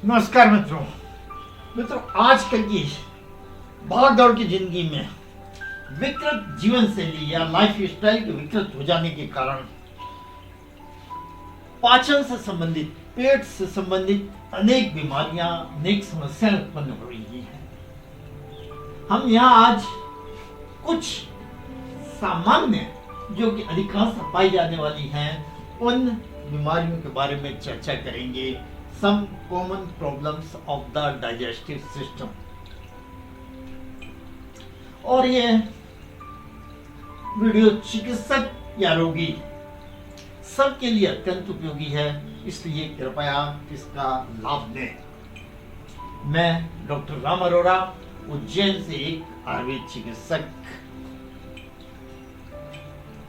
नमस्कार मित्रों आजकल की भाग दौड़ की जिंदगी में विकृत जीवन शैली या लाइफ स्टाइल के विकृत हो जाने के कारण पाचन से संबंधित, पेट से संबंधित अनेक बीमारियां, अनेक समस्याएं उत्पन्न हो रही हैं। हम यहाँ आज कुछ सामान्य जो कि अधिकांश पाई जाने वाली हैं उन बीमारियों के बारे में चर्चा करेंगे। Some common problems of the digestive system. और ये वीडियो चिकित्सक या रोगी सबके लिए अत्यंत उपयोगी है, इसलिए कृपया इसका लाभ लें। मैं डॉक्टर राम अरोड़ा, उज्जैन से एक आयुर्वेद चिकित्सक,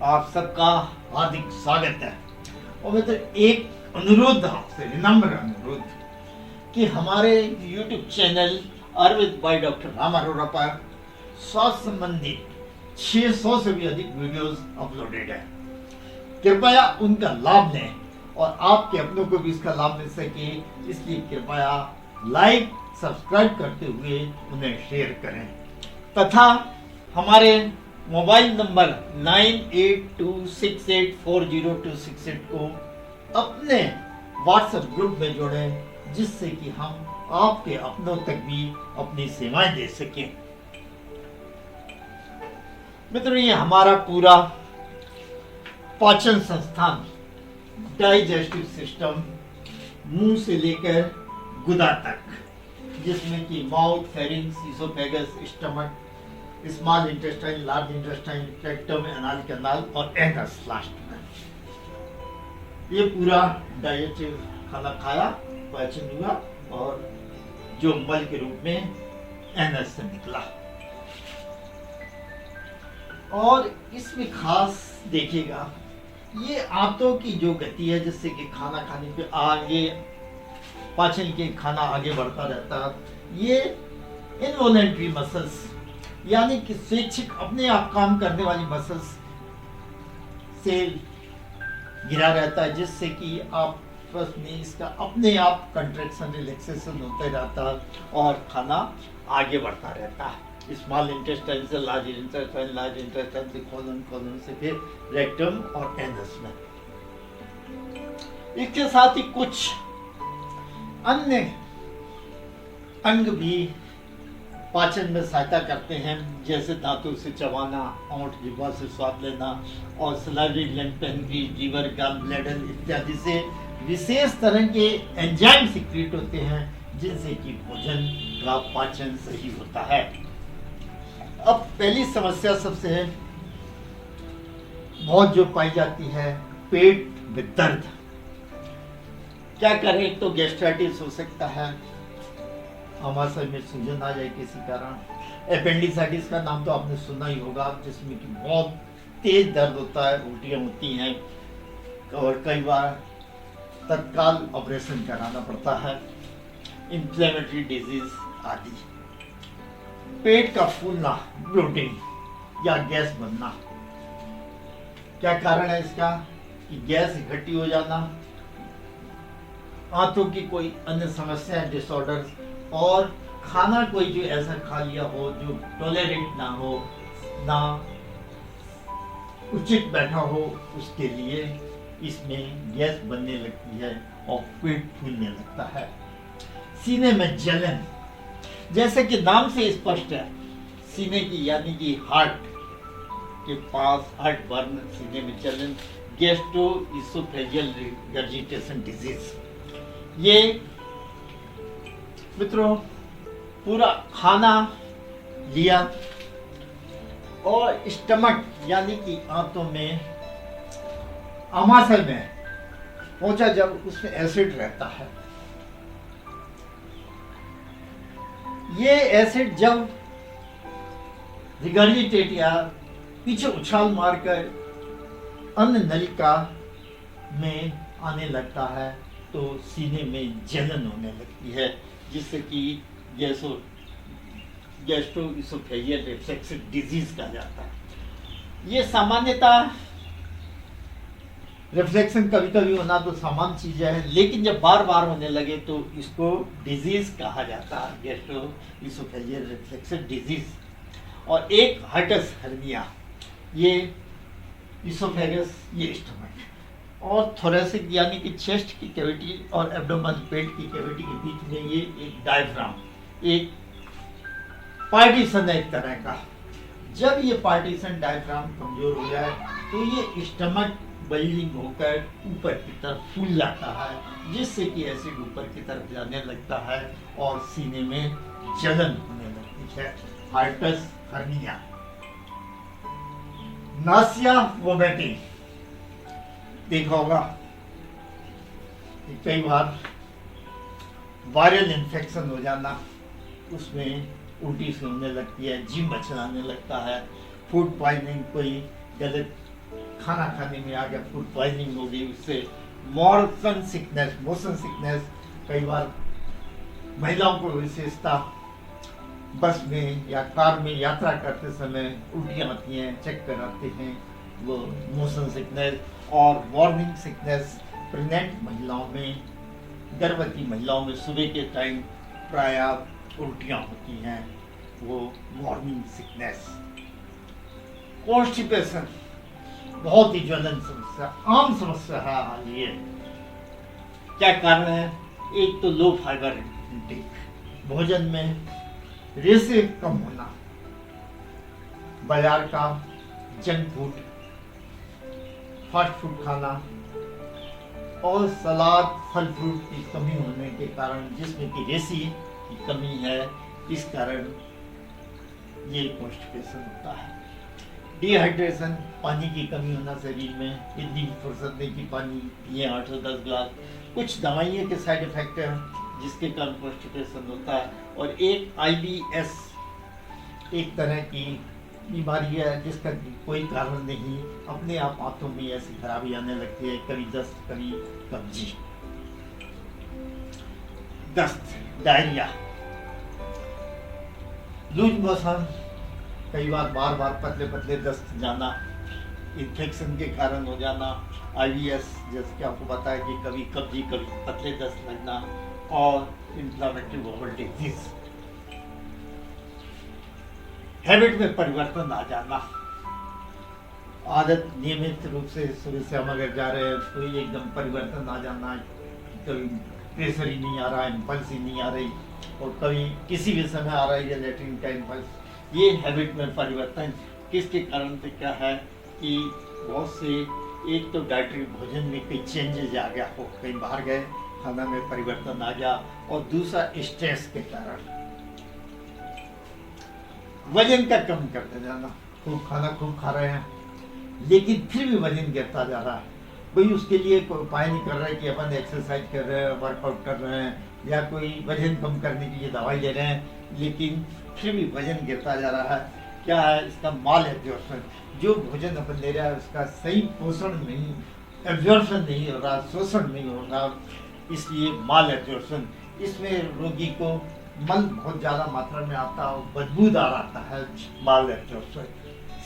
आप सबका हार्दिक स्वागत है। और मैं तो एक अनुरोध आपसे, विनम्र अनुरोध, कि हमारे YouTube channel Ayurveda by doctor Ram Arora पर स्वास्थ्य संबंधित 600 से भी अधिक वीडियोस अपलोडेड है। कृपया उनका लाभ लें और आपके अपनों को भी इसका लाभ मिल सके, इसलिए कृपया लाइक, सब्सक्राइब करते हुए उन्हें शेयर करें। तथा हमारे मोबाइल नंबर 9826840268 को अपने व्हाट्सएप ग्रुप में जोड़ें, जिससे कि हम आपके अपनों तक भी अपनी सेवाएं दे सकें। मित्रों, ये हमारा पूरा पाचन संस्थान, डाइजेस्टिव सिस्टम, मुंह से लेकर गुदा तक, जिसमें कि mouth, pharynx, oesophagus, stomach, small intestine, large intestine, rectum, anal canal और एनस लास्ट में, ये पूरा डाइजेस्टिव खाना खाया, पाचन हुआ और जो मल के रूप में एनस से निकला। और इसमें खास देखिएगा, ये आंतों की जो गति है, जिससे कि खाना खाने पे आगे पाचन के खाना आगे बढ़ता रहता है, ये इनवॉलेंट्री मसल्स यानी कि स्वैच्छिक अपने आप काम करने वाली मसल्स से गिरा रहता है, जिससे कि आपस में इसका अपने आप कंट्रैक्शन, रिलैक्सेशन होते रहता है और खाना आगे बढ़ता रहता है। स्मॉल इंटेस्टाइन से लार्ज इंटेस्टाइन, लार्ज इंटेस्टाइन से कोलन, कोलन से फिर रेक्टम और एनस में। इसके साथ ही कुछ अन्य अंग भी पाचन में सहायता करते हैं, जैसे दांतों से चबाना, ओंठ जिह्वा से स्वाद लेना और salivary gland, pancreas, liver, gall bladder इत्यादि से विशेष तरह के एंजाइम सिक्रीट होते हैं, जिनसे कि भोजन का पाचन सही होता है। अब पहली समस्या सबसे है बहुत जो पाई जाती है, पेट में दर्द। क्या करें, तो गैस्ट्राइटिस हो सकता है, आमाशय में सूजन आ जाए किसी कारण, एपेंडिसाइटिस का नाम तो आपने सुना ही होगा, जिसमें कि बहुत तेज दर्द होता है, उल्टियां होती हैं और कई बार तत्काल ऑपरेशन कराना पड़ता है, इन्फ्लेमेटरी डिजीज आदि। पेट का फूलना, ब्लोटिंग या गैस बनना, क्या कारण है इसका? कि गैस इकट्ठी हो जाना, आंतों की कोई अन्य समस्या, डिसऑर्डर, और खाना कोई जो ऐसा खा लिया हो जो टॉलरेट ना हो, ना उचित बैठा हो, उसके लिए इसमें गैस बनने लगती है और पेट फूलने लगता है। सीने में जलन, जैसे कि नाम से स्पष्ट है, सीने की यानी कि हार्ट के पास हार्ट बर्न, सीने में जलन, गैस्ट्रोइसोफेजियल रिगर्जिटेशन डिजीज। ये मित्रों, पूरा खाना लिया और स्टमक यानी कि आंतों में, आमाशय में पहुंचा, जब उसमें एसिड रहता है, ये एसिड जब रिगर्जिटेट या पीछे उछाल मारकर अन्न नलिका में आने लगता है, तो सीने में जलन होने लगती है, जिससे कि गैस्ट्रोइसोफेजियल रिफ्लक्स डिजीज कहा जाता है। ये सामान्यतः रिफ्लेक्शन कभी कभी होना तो सामान्य चीज है, लेकिन जब बार बार होने लगे तो इसको डिजीज कहा जाता है, गैस्ट्रो इसोफेजियल रिफ्लेक्शन डिजीज। और एक हाइटस हर्निया, ये इसोफेगस, ये स्टमक और थोरेसिक यानी कि चेस्ट की कैविटी और एब्डोमेन पेट की कैविटी के बीच में ये एक डायफ्राम, एक पार्टीशन है एक तरह का। जब ये पार्टीशन डायफ्राम कमजोर हो जाए तो ये स्टमक बल्जिंग होकर ऊपर की तरफ फूल जाता है, जिससे कि एसिड ऊपर की तरफ जाने लगता है और सीने में जलन होने लगती है, हाइटस हर्निया। नासिया वोमिटिंग, देखा होगा कि कई बार वायरल इन्फेक्शन हो जाना, उसमें उल्टी सी होने लगती है, जी मचलाने लगता है, फूड पॉइजनिंग, कोई गलत खाना खाने में आ गया, फूड पॉइजनिंग हो गई, उससे मोशन सिकनेस, कई बार महिलाओं को विशेषता बस में या कार में यात्रा करते समय उल्टियाँ आती हैं, चक्कर आते हैं, वो मोशन सिकनेस। और मॉर्निंग सिकनेस प्रेग्नेंट महिलाओं में, गर्भवती महिलाओं में सुबह के टाइम प्रायः उल्टियाँ होती हैं, वो मॉर्निंग सिकनेस। कॉन्स्टिपेशन बहुत ही ज्वलन समस्या, आम समस्या है हाल ये। क्या कारण है? एक तो लो फाइबर इंटेक, भोजन में रेशे कम होना, बाजार का जंक फूड, फास्ट फूड खाना और सलाद फल फ्रूट की कमी होने के कारण, जिसमें कि रेशे की कमी है, इस कारण ये कॉन्स्टिपेशन होता है। डिहाइड्रेशन, पानी की कमी होना शरीर में, इतनी फुर्सत नहीं कि पानी पिए 8 से 10 गिलास। कुछ दवाइयों के साइड इफेक्ट हैं जिसके कारण कॉन्स्टिपेशन होता है। और एक IBS, एक तरह की बीमारी है जिसका कोई कारण नहीं, अपने आप हाथों में ऐसी खराबी आने लगती है, कभी दस्त, कभी कब्जी। दस्त, डायरिया, लूज मोशन, कई बार बार पतले पतले दस्त जाना, इन्फेक्शन के कारण हो जाना, IBS जैसे कि आपको पता है कि कभी कब्जी, कभी पतले दस्त लगना, और इन्फ्लेमेटरी बाउल डिजीज। हैबिट में परिवर्तन आ जाना, आदत नियमित रूप से सुबह से हम अगर जा रहे हैं तो एकदम परिवर्तन आ जाना, कभी प्रेशर ही नहीं आ रहा, इम्पल्स ही नहीं आ रही, और कभी किसी भी समय आ रहा है लेटरिन का इम्पल्स। ये हैबिट में परिवर्तन किसके कारण से क्या है कि बहुत से, एक तो डाइटरी भोजन में कोई चेंजेज आ गया हो, कहीं बाहर गए, खाना में परिवर्तन आ गया, और दूसरा स्ट्रेस के कारण वजन का कम करते जाना, खूब खाना खूब खा रहे हैं लेकिन फिर भी वजन गिरता जा रहा है, कोई उसके लिए कोई उपाय नहीं कर रहा है कि अपन एक्सरसाइज कर रहे हैं, वर्कआउट कर रहे हैं, या कोई वजन कम करने के लिए दवाई ले रहे हैं, लेकिन फिर भी वजन गिरता जा रहा है। क्या है इसका? माल एब्जॉर्प्शन, जो भोजन अपन ले रहा है उसका सही पोषण नहीं, एब्जॉर्प्शन नहीं हो रहा, शोषण नहीं हो रहा, इसलिए माल एब्जॉर्प्शन। इसमें रोगी को मल बहुत ज़्यादा मात्रा में आता है, बदबूदार आता है, माल एब्जॉर्प्शन।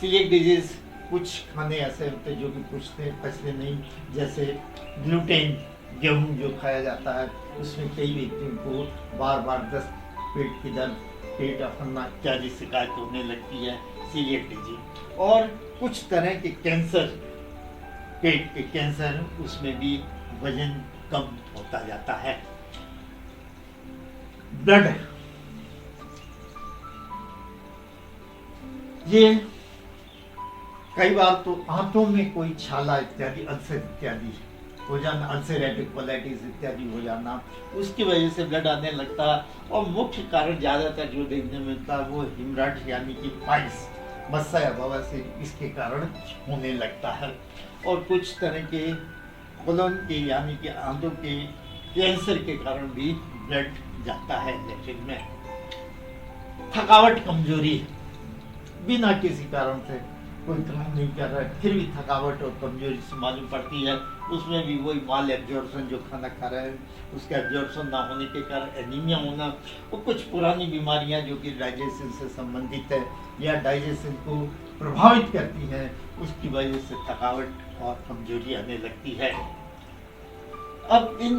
सीलिएक डिजीज, कुछ खाने ऐसे होते जो कि पचते नहीं, जैसे ग्लूटेन, गेहूं जो खाया जाता है, उसमें कई व्यक्तियों को बार बार दस्त, पेट की दर्द, पेट अफरना इत्यादि शिकायत होने लगती है, सीलिएक डिजीज। और कुछ तरह के कैंसर, पेट के कैंसर, उसमें भी वजन कम होता जाता है। ब्लड, ये कई बार तो आंतों में कोई छाला इत्यादि, अल्सर इत्यादि हो जाना, अल्सरेटिव कोलाइटिस इत्यादि हो जाना, उसकी वजह से ब्लड आने लगता है। और मुख्य कारण ज्यादातर जो देखने में मिलता है वो हिमराइड यानी कि पाइल्स, मस्सा या बवासीर, इसके कारण होने लगता है। और कुछ तरह के कोलन के यानी कि आंतों के कैंसर के कारण भी ब्लड जाता है लेट्रिन में। थकावट, कमजोरी, बिना किसी कारण से कोई काम नहीं कर रहा है फिर भी थकावट और कमजोरी से मालूम पड़ती है, उसमें भी वही माल एब्जॉर्प्शन जो खाना खा रहे हैं उसका एब्जॉर्प्शन ना होने के कारण एनीमिया होना, वो कुछ पुरानी बीमारियां जो कि डाइजेशन से संबंधित है या डाइजेशन को प्रभावित करती हैं, उसकी वजह से थकावट और कमजोरी आने लगती है। अब इन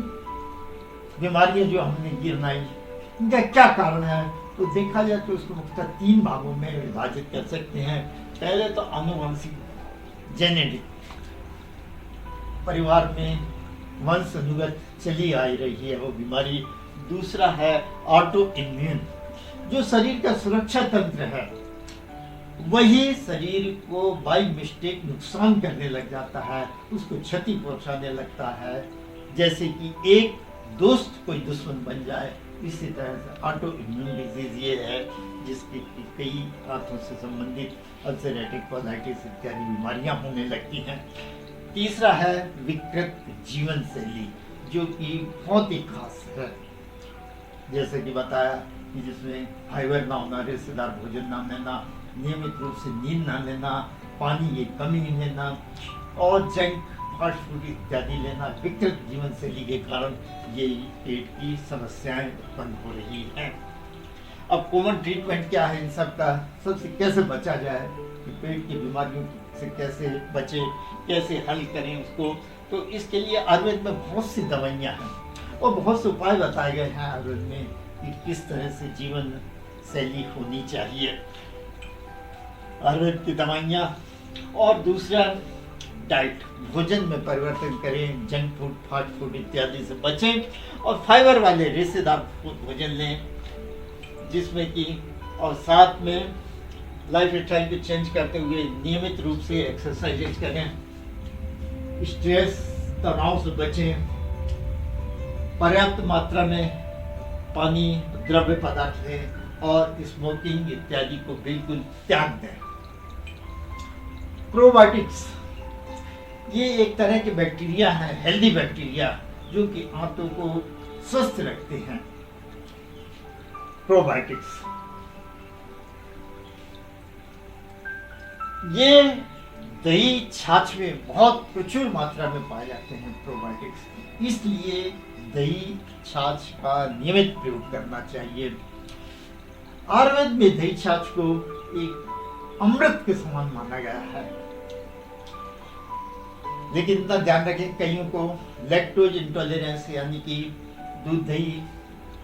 बीमारियां जो हमने गिरनाई, इनका क्या कारण है, तो देखा जाए तो उसको मुख्यतः 3 भागों में विभाजित कर सकते हैं। पहले तो आनुवंशिक, जेनेटिक, परिवार में वंश अनुगत चली आ रही है वो बीमारी। दूसरा है ऑटो इम्यून, जो शरीर का सुरक्षा तंत्र है वही शरीर को बाय मिस्टेक नुकसान करने लग जाता है, उसको क्षति पहुंचाने लगता है, जैसे कि एक दोस्त कोई दुश्मन बन जाए। इसी तरह से ऑटो इम्यून डिजीज ये है जिसकी कई हाथों से संबंधित अल्सरेटिव कोलाइटिस इत्यादि बीमारियां होने लगती हैं। तीसरा है विकृत जीवन शैली, जो कि बहुत ही खास है, जैसे कि बताया कि जिसमें फाइबर ना होना, रेशेदार भोजन ना लेना, नियमित रूप से नींद ना लेना, पानी की कमी लेना और जंक फास्ट फूड इत्यादि लेना, विकृत जीवन शैली के कारण ये पेट की समस्याएं उत्पन्न हो रही हैं। अब कॉमन ट्रीटमेंट क्या है इन सब का, सबसे कैसे बचा जाए, कि पेट की बीमारियों से कैसे बचे, कैसे हल करें उसको, तो इसके लिए आयुर्वेद में बहुत सी दवाइयाँ हैं और बहुत से उपाय बताए गए हैं आयुर्वेद में कि किस तरह से जीवन शैली होनी चाहिए। आयुर्वेद की दवाइयाँ और दूसरा डाइट, भोजन में परिवर्तन करें, जंक फूड फास्ट फूड इत्यादि से बचें और फाइबर वाले रेशेदार भोजन लें, जिसमें कि और साथ में लाइफ स्टाइल को चेंज करते हुए नियमित रूप से एक्सरसाइज करें, स्ट्रेस तनाव से बचें, पर्याप्त मात्रा में पानी द्रव्य पदार्थ लें और स्मोकिंग इत्यादि को बिल्कुल त्याग दें। प्रोबायोटिक्स ये एक तरह के बैक्टीरिया हैं, हेल्दी बैक्टीरिया, जो कि आंतों को स्वस्थ रखते हैं। प्रोबायोटिक्स ये दही छाछ में बहुत प्रचुर मात्रा में पाए जाते हैं प्रोबायोटिक्स, इसलिए दही छाछ का नियमित प्रयोग करना चाहिए। आयुर्वेद में दही छाछ को एक अमृत के समान माना गया है, लेकिन इतना ध्यान रखें कईयों को लैक्टोज इंटॉलरेंस यानी कि दूध दही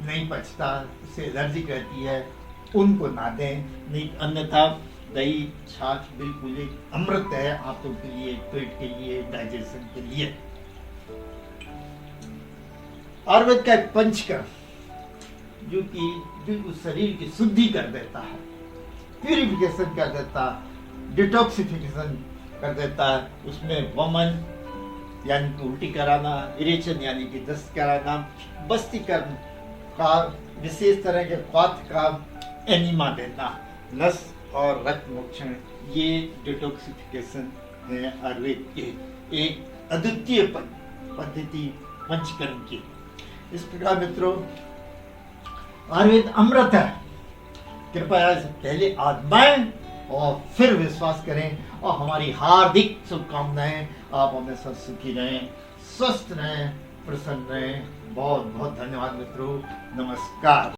नहीं पचता, उससे एलर्जी रहती है, उनको ना दें, नहीं अन्यथा दही छाछ बिल्कुल एक अमृत है आंतों के लिए, पेट के लिए, डाइजेशन के लिए। आयुर्वेद का एक पंचकर्म जो कि बिल्कुल शरीर की शुद्धि कर देता है, प्यूरिफिकेशन कर देता, डिटॉक्सिफिकेशन कर देता है, उसमें वमन यानी कि उल्टी कराना, विरेचन यानी कि दस्त कराना, बस्तीकरण का, विशेष तरह के क्वाथ का एनिमा देना, नस और रक्त मोक्षण, ये डिटॉक्सिफिकेशन है आयुर्वेद के एक अद्वितीय पद्धति पंचकर्म की। इस प्रकार मित्रों आयुर्वेद अमृत है, कृपया इसे पहले आजमाएं और फिर विश्वास करें और हमारी हार्दिक शुभकामनाएं, आप हमेशा सुखी रहें, स्वस्थ रहें, प्रसन्न रहें। बहुत बहुत धन्यवाद मित्रों, नमस्कार।